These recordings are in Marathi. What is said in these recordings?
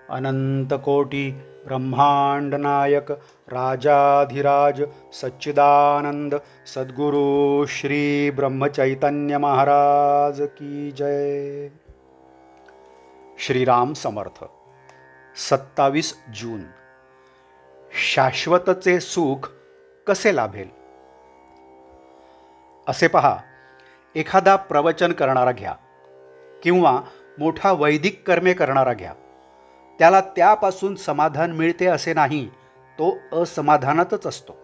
अनंतकोटी ब्रह्मांड नायक राजाधिराज सच्चिदानंद सद्गुरु श्री ब्रह्मचैतन्य महाराज की जय। श्रीराम समर्थ। 27 जून। शाश्वतचे सुख कसे लाभेल? असे पहा, एखादा प्रवचन करणारा घ्या किंवा मोठा वैदिक कर्मे करणारा घ्या, त्याला त्यापासून समाधान मिळते असे नाही, तो असमाधानातच असतो.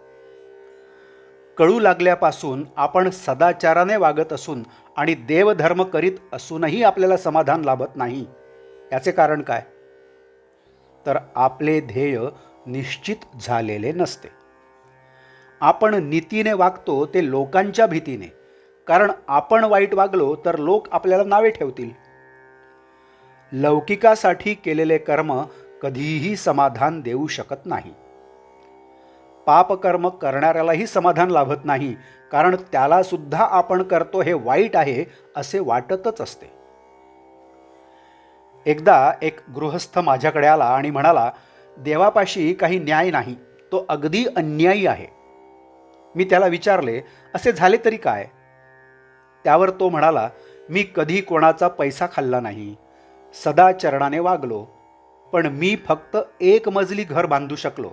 कळू लागल्यापासून आपण सदाचाराने वागत असून आणि देवधर्म करीत असूनही आपल्याला समाधान लाभत नाही. याचे कारण काय? तर आपले ध्येय निश्चित झालेले नसते. आपण नीतीने वागतो ते लोकांच्या भीतीने, कारण आपण वाईट वागलो तर लोक आपल्याला नावे ठेवतील. लौकिकासाठी केलेले कर्म कधीही समाधान देऊ शकत नाही. पापकर्म करणाऱ्यालाही समाधान लाभत नाही, कारण त्याला सुद्धा आपण करतो हे वाईट आहे असे वाटतच असते. एकदा एक गृहस्थ माझ्याकडे आला आणि म्हणाला, देवापाशी काही न्याय नाही, तो अगदी अन्यायी आहे. मी त्याला विचारले, असे झाले तरी काय? त्यावर तो म्हणाला, मी कधी कोणाचा पैसा खाल्ला नाही, सदाचरणाने वागलो, पण मी फक्त एक मजली घर बांधू शकलो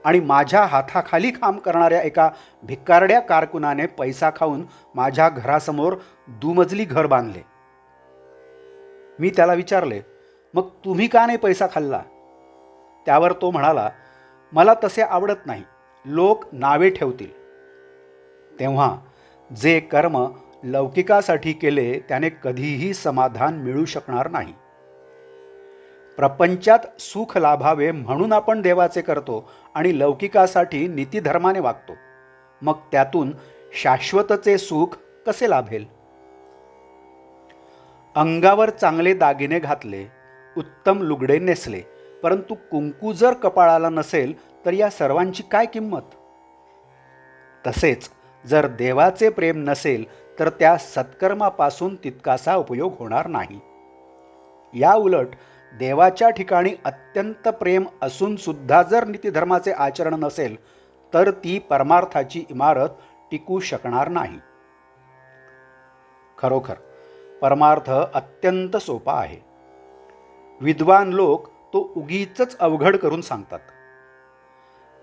आणि माझ्या हाताखाली काम करणाऱ्या एका भिकारड्या कारकुनाने पैसा खाऊन माझ्या घरासमोर दुमजली घर बांधले. मी त्याला विचारले, मग तुम्ही का नाही पैसा खाल्ला? त्यावर तो म्हणाला, मला तसे आवडत नाही, लोक नावे ठेवतील. तेव्हा जे कर्म लौकिकासाठी केले त्याने कधीही समाधान मिळू शकणार नाही. प्रपंचात सुख लाभावे म्हणून आपण देवाचे करतो आणि लौकिकासाठी नीतिधर्माने वागतो. मग त्यातून शाश्वतचे सुख कसे लाभेल? अंगावर चांगले दागिने घातले, उत्तम लुगडे नेसले, परंतु कुंकू जर कपाळाला नसेल तर या सर्वांची काय किंमत? तसेच जर देवाचे प्रेम नसेल तर त्या सत्कर्मापासून तितकासा उपयोग होणार नाही. या उलट देवाच्या ठिकाणी अत्यंत प्रेम असून सुद्धा जर नीतिधर्माचे आचरण नसेल तर ती परमार्थाची इमारत टिकू शकणार नाही. खरोखर परमार्थ अत्यंत सोपा आहे. विद्वान लोक तो उगीचच अवघड करून सांगतात.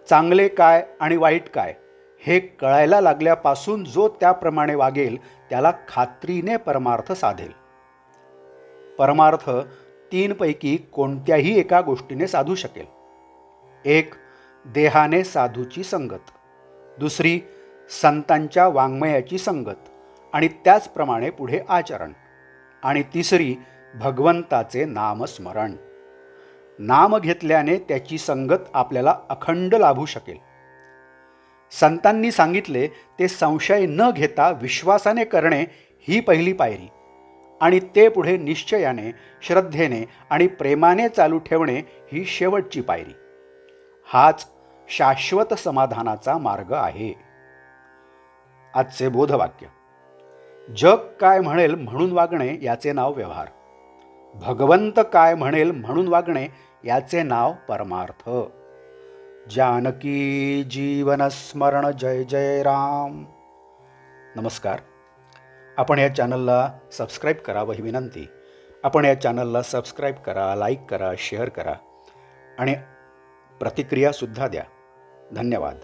चांगले काय आणि वाईट काय हे कळायला लागल्यापासून जो त्याप्रमाणे वागेल त्याला खात्रीने परमार्थ साधेल. परमार्थ 3 पैकी कोणत्याही एका गोष्टीने साधू शकेल. एक, देहाने साधूची संगत. दुसरी, संतांच्या वाङ्मयाची संगत आणि त्याचप्रमाणे पुढे आचरण. आणि तिसरी, भगवंताचे नामस्मरण. नाम घेतल्याने त्याची संगत आपल्याला अखंड लाभू शकेल. संतांनी सांगितले ते संशय न घेता विश्वासाने करणे ही पहिली पायरी, आणि ते पुढे निश्चयाने, श्रद्धेने आणि प्रेमाने चालू ठेवणे ही शेवटची पायरी. हाच शाश्वत समाधानाचा मार्ग आहे. आजचे बोधवाक्य: जग काय म्हणेल म्हणून वागणे याचे नाव व्यवहार, भगवंत काय म्हणेल म्हणून वागणे याचे नाव परमार्थ. जानकी जीवन स्मरण. जय जय राम. नमस्कार. आपण या चॅनलला सबस्क्राईब करावं ही विनंती. आपण या चॅनलला सबस्क्राईब करा, लाईक करा, शेअर करा आणि प्रतिक्रियासुद्धा द्या. धन्यवाद.